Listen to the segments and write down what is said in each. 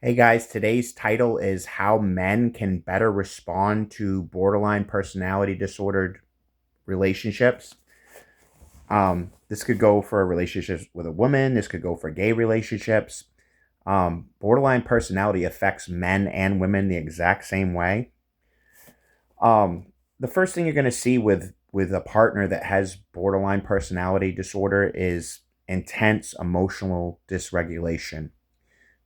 Hey guys, today's title is How Men Can Better Respond to Borderline Personality Disordered Relationships. This could go for relationships with a woman, this could go for gay relationships. Borderline personality affects men and women the exact same way. Um, the first thing you're going to see with a partner that has borderline personality disorder is intense emotional dysregulation.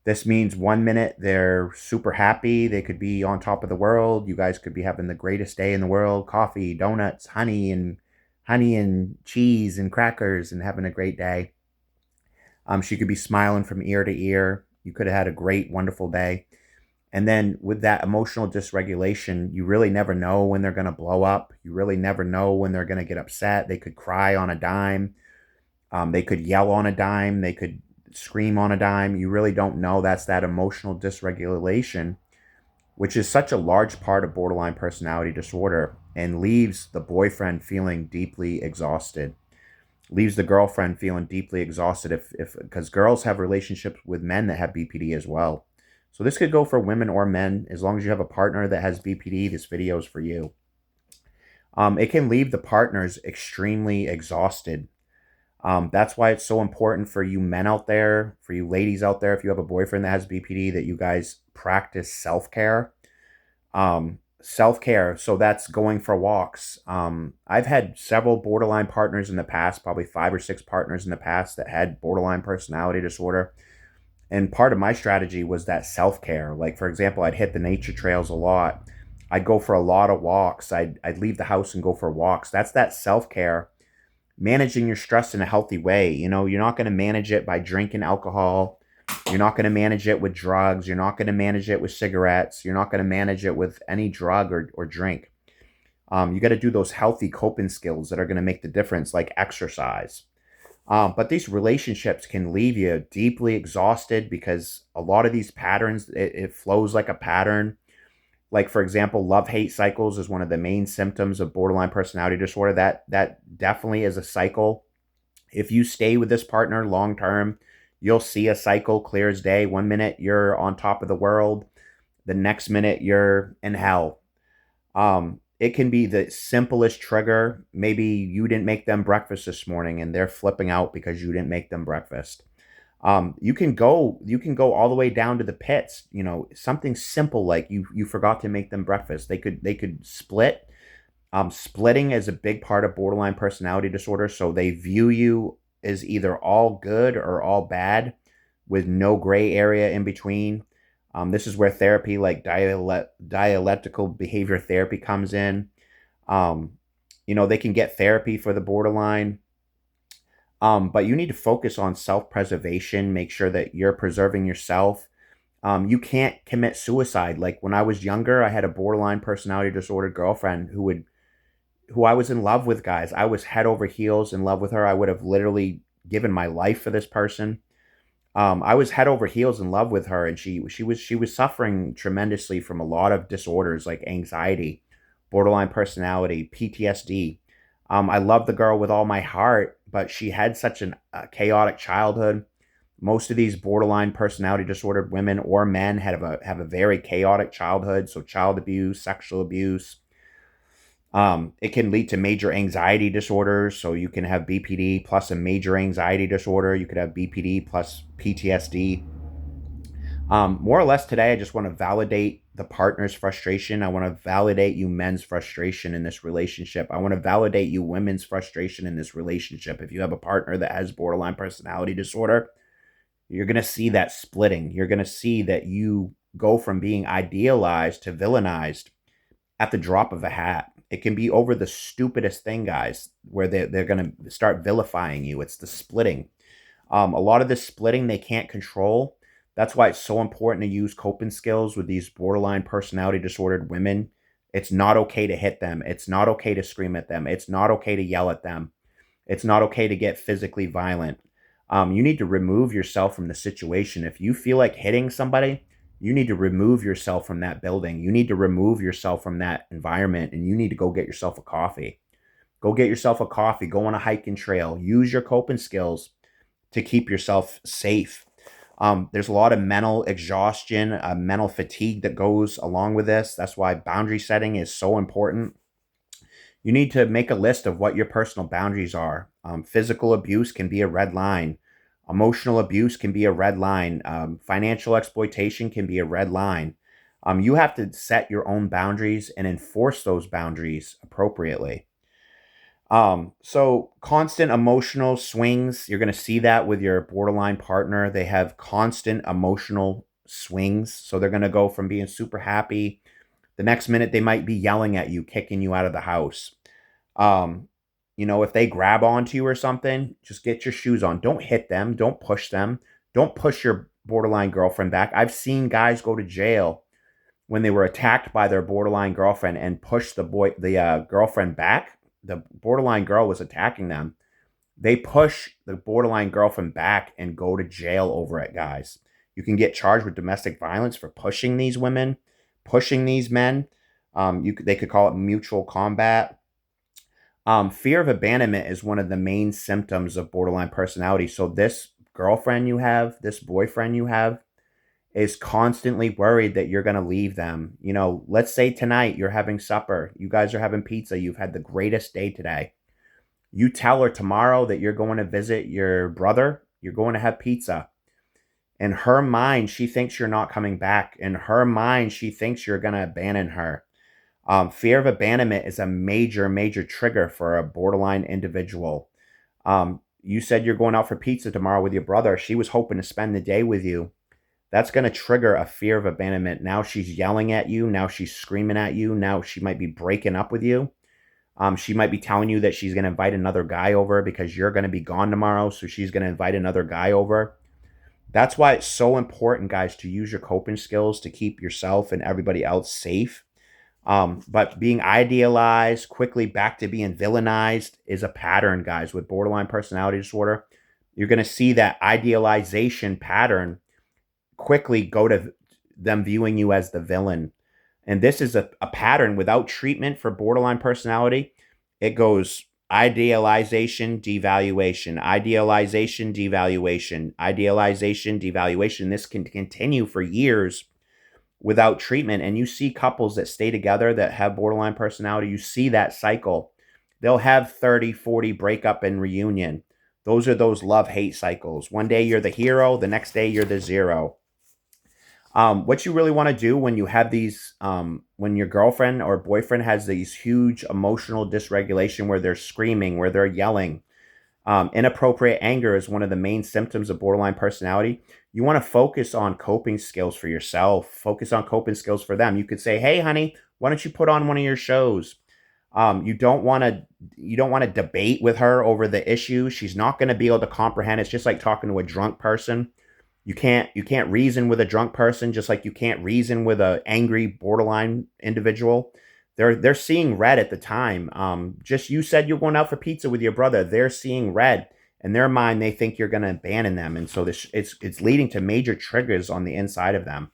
This means 1 minute they're super happy. They could be on top of the world. You guys could be having the greatest day in the world. Coffee, donuts, honey and cheese and crackers and having a great day. She could be smiling from ear to ear. You could have had a great, wonderful day. And then with that emotional dysregulation, you really never know when they're going to blow up. You really never know when they're going to get upset. They could cry on a dime. They could yell on a dime. They could scream on a dime. You really don't know. That's that emotional dysregulation, which is such a large part of borderline personality disorder and leaves the boyfriend feeling deeply exhausted, leaves the girlfriend feeling deeply exhausted if because girls have relationships with men that have BPD as well. So this could go for women or men. As long as you have a partner that has BPD, this video is for you. It can leave the partners extremely exhausted. That's why it's so important for you men out there, for you ladies out there, if you have a boyfriend that has BPD, that you guys practice self-care. Self-care, so that's going for walks. I've had several borderline partners in the past, probably 5 or 6 partners in the past that had borderline personality disorder. And part of my strategy was that self-care. Like, for example, I'd hit the nature trails a lot. I'd go for a lot of walks. I'd leave the house and go for walks. That's that self-care, managing your stress in a healthy way. You know, you're not going to manage it by drinking alcohol. You're not going to manage it with drugs. You're not going to manage it with cigarettes. You're not going to manage it with any drug or drink. You got to do those healthy coping skills that are going to make the difference, like exercise. But these relationships can leave you deeply exhausted because a lot of these patterns, it flows like a pattern. Like, for example, love hate cycles is one of the main symptoms of borderline personality disorder. That definitely is a cycle. If you stay with this partner long term, you'll see a cycle clear as day. 1 minute you're on top of the world, the next minute you're in hell. It can be the simplest trigger. Maybe you didn't make them breakfast this morning and they're flipping out because you didn't make them breakfast. You can go all the way down to the pits. You know, something simple like you forgot to make them breakfast. They could split. Splitting is a big part of borderline personality disorder. So they view you as either all good or all bad, with no gray area in between. This is where therapy like dialectical behavior therapy comes in. Um, they can get therapy for the borderline. But you need to focus on self-preservation, make sure that you're preserving yourself. You can't commit suicide. Like, when I was younger, I had a borderline personality disorder girlfriend who I was in love with, guys. I was head over heels in love with her. I would have literally given my life for this person. I was head over heels in love with her, and she was suffering tremendously from a lot of disorders like anxiety, borderline personality, PTSD. I love the girl with all my heart, but she had such a chaotic childhood. Most of these borderline personality disordered women or men have a very chaotic childhood, so child abuse, sexual abuse. It can lead to major anxiety disorders. So you can have BPD plus a major anxiety disorder. You could have BPD plus PTSD. More or less today, I just want to validate the partner's frustration. I want to validate you men's frustration in this relationship. I want to validate you women's frustration in this relationship. If you have a partner that has borderline personality disorder, you're going to see that splitting. You're going to see that you go from being idealized to villainized at the drop of a hat. It can be over the stupidest thing, guys, where they're going to start vilifying you. It's the splitting. A lot of this splitting they can't control. That's why it's so important to use coping skills with these borderline personality disordered women. It's not okay to hit them. It's not okay to scream at them. It's not okay to yell at them. It's not okay to get physically violent. You need to remove yourself from the situation. If you feel like hitting somebody, you need to remove yourself from that building. You need to remove yourself from that environment, and you need to go get yourself a coffee. Go get yourself a coffee. Go on a hiking trail. Use your coping skills to keep yourself safe. There's a lot of mental exhaustion, mental fatigue that goes along with this. That's why boundary setting is so important. You need to make a list of what your personal boundaries are. Physical abuse can be a red line. Emotional abuse can be a red line. Financial exploitation can be a red line. You have to set your own boundaries and enforce those boundaries appropriately. So constant emotional swings, you're going to see that with your borderline partner. They have constant emotional swings. So they're going to go from being super happy. The next minute, they might be yelling at you, kicking you out of the house. Um, if they grab onto you or something, just get your shoes on. Don't hit them. Don't push them. Don't push your borderline girlfriend back. I've seen guys go to jail when they were attacked by their borderline girlfriend and push the girlfriend back. The borderline girl was attacking them. They push the borderline girlfriend back and go to jail over it, guys. You can get charged with domestic violence for pushing these women, pushing these men. They could call it mutual combat. Fear of abandonment is one of the main symptoms of borderline personality. So this girlfriend you have, this boyfriend you have, is constantly worried that you're going to leave them. Let's say tonight you're having supper, you guys are having pizza, you've had the greatest day today. You tell her tomorrow that you're going to visit your brother, you're going to have pizza. In her mind, she thinks you're not coming back. In her mind, she thinks you're going to abandon her. Fear of abandonment is a major, major trigger for a borderline individual. You said you're going out for pizza tomorrow with your brother. She was hoping to spend the day with you. That's going to trigger a fear of abandonment. Now she's yelling at you. Now she's screaming at you. Now she might be breaking up with you. She might be telling you that she's going to invite another guy over because you're going to be gone tomorrow. So she's going to invite another guy over. That's why it's so important, guys, to use your coping skills to keep yourself and everybody else safe. But being idealized, quickly back to being villainized is a pattern, guys, with borderline personality disorder. You're going to see that idealization pattern quickly go to them viewing you as the villain. And this is a pattern without treatment for borderline personality. It goes idealization, devaluation, idealization, devaluation, idealization, devaluation. This can continue for years without treatment. And you see couples that stay together that have borderline personality, you see that cycle. They'll have 30, 40 breakup and reunion. Those are those love-hate cycles. One day you're the hero, the next day you're the zero. What you really want to do when you have these, when your girlfriend or boyfriend has these huge emotional dysregulation where they're screaming, where they're yelling, inappropriate anger is one of the main symptoms of borderline personality. You want to focus on coping skills for yourself. Focus on coping skills for them. You could say, "Hey, honey, why don't you put on one of your shows?" You don't want to debate with her over the issue. She's not going to be able to comprehend. It's just like talking to a drunk person. You can't reason with a drunk person, just like you can't reason with an angry borderline individual. They're seeing red at the time. Just you said you're going out for pizza with your brother. They're seeing red. In their mind, they think you're going to abandon them, and so it's leading to major triggers on the inside of them.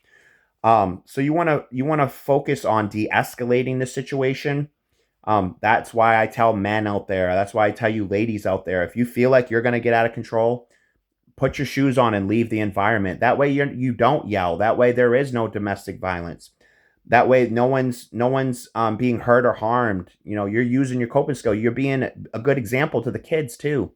So you want to focus on de-escalating the situation. That's why I tell men out there. That's why I tell you ladies out there. If you feel like you're going to get out of control, put your shoes on and leave the environment. That way you don't yell. That way there is no domestic violence. That way no one's being hurt or harmed. You're using your coping skill. You're being a good example to the kids too.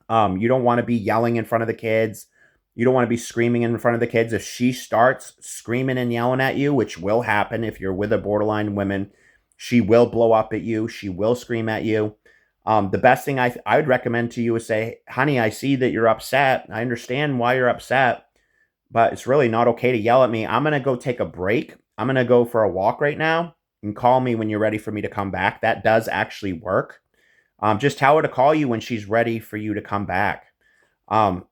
You don't want to be yelling in front of the kids. You don't want to be screaming in front of the kids. If she starts screaming and yelling at you, which will happen if you're with a borderline woman, she will blow up at you. She will scream at you. The best thing I would recommend to you is say, "Honey, I see that you're upset. I understand why you're upset, but it's really not okay to yell at me. I'm going to go take a break. I'm going to go for a walk right now and call me when you're ready for me to come back." That does actually work. Just tell her to call you when she's ready for you to come back.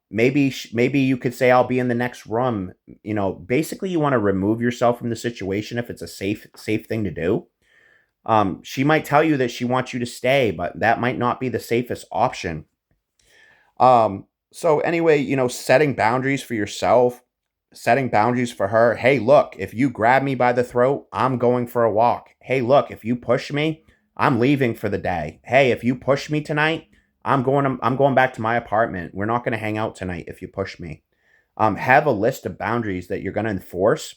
Maybe you could say, "I'll be in the next room." Basically you want to remove yourself from the situation if it's a safe thing to do. She might tell you that she wants you to stay, but that might not be the safest option. So anyway, setting boundaries for yourself, setting boundaries for her. Hey, look, if you grab me by the throat, I'm going for a walk. Hey, look, if you push me, I'm leaving for the day. Hey, if you push me tonight, I'm going back to my apartment. We're not going to hang out tonight if you push me. Have a list of boundaries that you're going to enforce,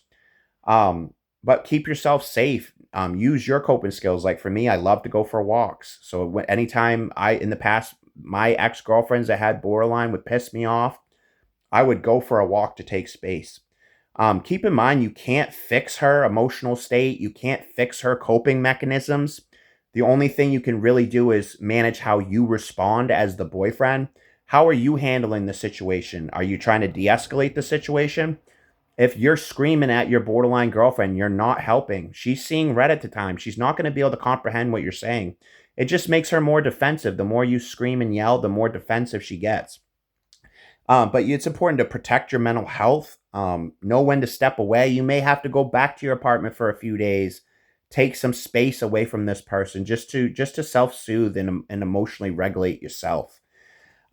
but keep yourself safe. Use your coping skills. Like for me, I love to go for walks. So anytime in the past, my ex-girlfriends that had borderline would piss me off, I would go for a walk to take space. Keep in mind, you can't fix her emotional state. You can't fix her coping mechanisms. The only thing you can really do is manage how you respond as the boyfriend. How are you handling the situation? Are you trying to de-escalate the situation? If you're screaming at your borderline girlfriend, you're not helping. She's seeing red at the time. She's not going to be able to comprehend what you're saying. It just makes her more defensive. The more you scream and yell, the more defensive she gets. But it's important to protect your mental health. Know when to step away. You may have to go back to your apartment for a few days, take some space away from this person, just to self-soothe and emotionally regulate yourself.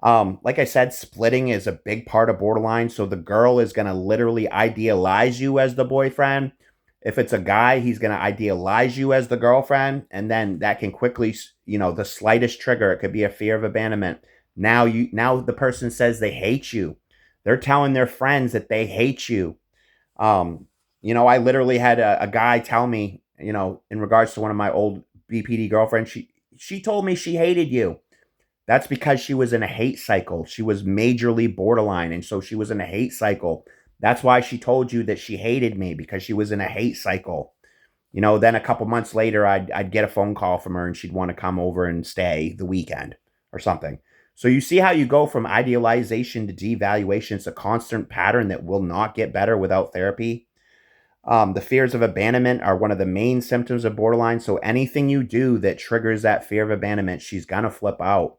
Like I said, splitting is a big part of borderline. So the girl is going to literally idealize you as the boyfriend. If it's a guy, he's going to idealize you as the girlfriend. And then that can quickly, the slightest trigger, it could be a fear of abandonment. Now the person says they hate you. They're telling their friends that they hate you. I literally had a guy tell me, in regards to one of my old BPD girlfriends, she told me she hated you. That's because she was in a hate cycle. She was majorly borderline, and so she was in a hate cycle. That's why she told you that she hated me, because she was in a hate cycle. Then a couple months later, I'd get a phone call from her, and she'd want to come over and stay the weekend or something. So you see how you go from idealization to devaluation. It's a constant pattern that will not get better without therapy. The fears of abandonment are one of the main symptoms of borderline. So anything you do that triggers that fear of abandonment, she's going to flip out.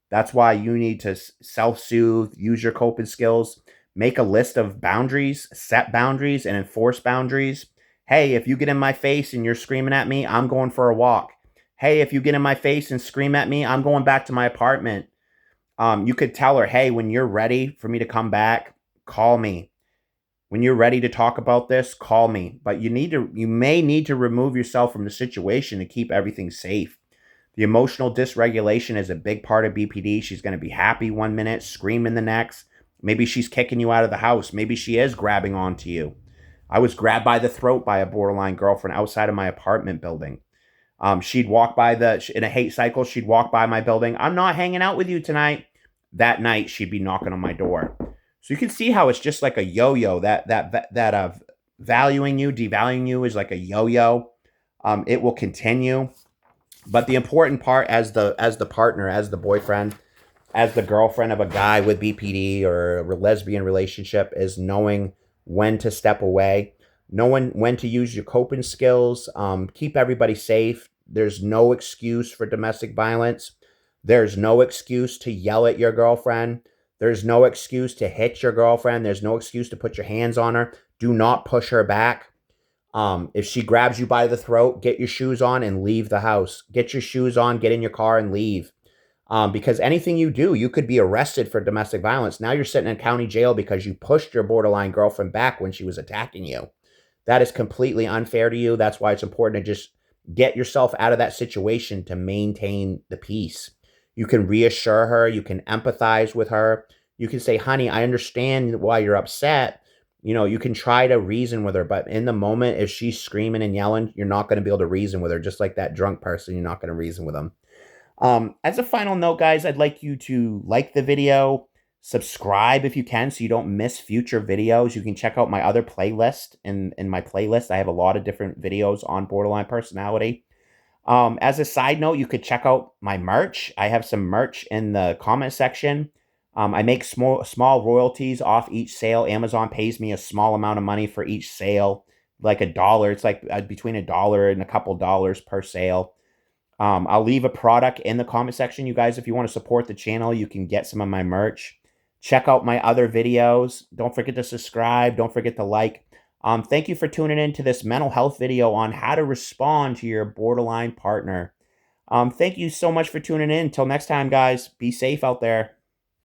That's why you need to self-soothe, use your coping skills, make a list of boundaries, set boundaries, and enforce boundaries. Hey, if you get in my face and you're screaming at me, I'm going for a walk. Hey, if you get in my face and scream at me, I'm going back to my apartment. You could tell her, hey, when you're ready for me to come back, call me. When you're ready to talk about this, call me. But you may need to remove yourself from the situation to keep everything safe. The emotional dysregulation is a big part of BPD. She's going to be happy one minute, screaming the next. Maybe she's kicking you out of the house. Maybe she is grabbing onto you. I was grabbed by the throat by a borderline girlfriend outside of my apartment building. She'd walk by in a hate cycle, she'd walk by my building. I'm not hanging out with you tonight. That night, she'd be knocking on my door. So you can see how it's just like a yo-yo. That valuing you, devaluing you is like a yo-yo. It will continue. But the important part as the partner, as the boyfriend, as the girlfriend of a guy with BPD or a lesbian relationship is knowing when to step away, knowing when to use your coping skills, keep everybody safe. There's no excuse for domestic violence. There's no excuse to yell at your girlfriend. There's no excuse to hit your girlfriend. There's no excuse to put your hands on her. Do not push her back. If she grabs you by the throat, get your shoes on and leave the house. Get your shoes on, get in your car and leave. Because anything you do, you could be arrested for domestic violence. Now you're sitting in county jail because you pushed your borderline girlfriend back when she was attacking you. That is completely unfair to you. That's why it's important to just get yourself out of that situation to maintain the peace. You can reassure her. You can empathize with her. You can say, honey, I understand why you're upset. You can try to reason with her, but in the moment, if she's screaming and yelling, you're not going to be able to reason with her. Just like that drunk person, you're not going to reason with them. As a final note, guys, I'd like you to like the video, subscribe if you can so you don't miss future videos. You can check out my other playlist. In my playlist, I have a lot of different videos on borderline personality. As a side note, you could check out my merch. I have some merch in the comment section. I make small royalties off each sale. Amazon pays me a small amount of money for each sale, like $1. It's like between $1 and a couple dollars per sale. I'll leave a product in the comment section. You guys, if you want to support the channel, you can get some of my merch. Check out my other videos. Don't forget to subscribe. Don't forget to like. Thank you for tuning in to this mental health video on how to respond to your borderline partner. Thank you so much for tuning in. Until next time, guys, be safe out there.